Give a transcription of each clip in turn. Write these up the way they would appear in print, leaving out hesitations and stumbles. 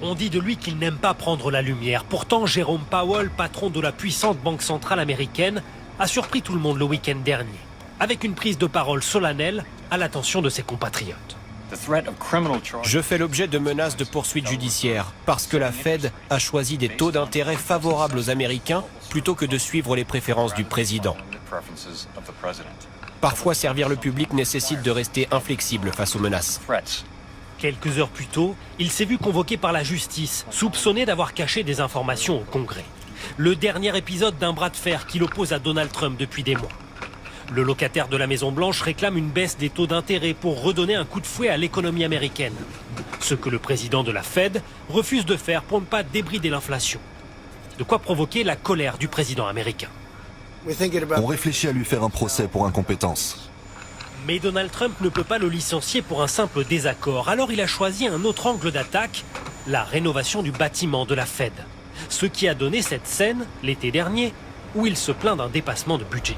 On dit de lui qu'il n'aime pas prendre la lumière. Pourtant, Jérôme Powell, patron de la puissante banque centrale américaine, a surpris tout le monde le week-end dernier, avec une prise de parole solennelle à l'attention de ses compatriotes. Je fais l'objet de menaces de poursuites judiciaires parce que la Fed a choisi des taux d'intérêt favorables aux Américains plutôt que de suivre les préférences du président. Parfois, servir le public nécessite de rester inflexible face aux menaces. Quelques heures plus tôt, il s'est vu convoqué par la justice, soupçonné d'avoir caché des informations au Congrès. Le dernier épisode d'un bras de fer qui l'oppose à Donald Trump depuis des mois. Le locataire de la Maison-Blanche réclame une baisse des taux d'intérêt pour redonner un coup de fouet à l'économie américaine. Ce que le président de la Fed refuse de faire pour ne pas débrider l'inflation. De quoi provoquer la colère du président américain. On réfléchit à lui faire un procès pour incompétence. Mais Donald Trump ne peut pas le licencier pour un simple désaccord. Alors il a choisi un autre angle d'attaque, la rénovation du bâtiment de la Fed. Ce qui a donné cette scène, l'été dernier, où il se plaint d'un dépassement de budget.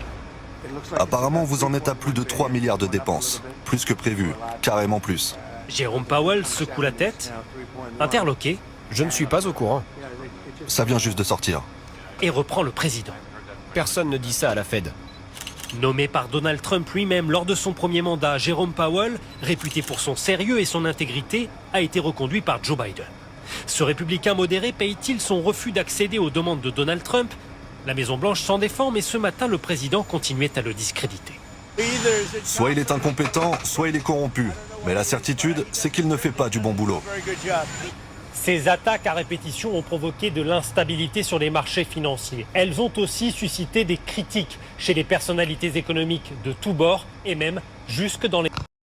Apparemment, vous en êtes à plus de 3 milliards de dépenses. Plus que prévu, carrément plus. Jérôme Powell secoue la tête, interloqué, Je ne suis pas au courant. Ça vient juste de sortir. et reprend le président. Personne ne dit ça à la Fed. Nommé par Donald Trump lui-même lors de son premier mandat, Jérôme Powell, réputé pour son sérieux et son intégrité, a été reconduit par Joe Biden. Ce républicain modéré paye-t-il son refus d'accéder aux demandes de Donald Trump? La Maison-Blanche s'en défend, mais ce matin, le président continuait à le discréditer. Soit il est incompétent, soit il est corrompu. Mais la certitude, c'est qu'il ne fait pas du bon boulot. Ces attaques à répétition ont provoqué de l'instabilité sur les marchés financiers. Elles ont aussi suscité des critiques chez les personnalités économiques de tous bords et même jusque dans les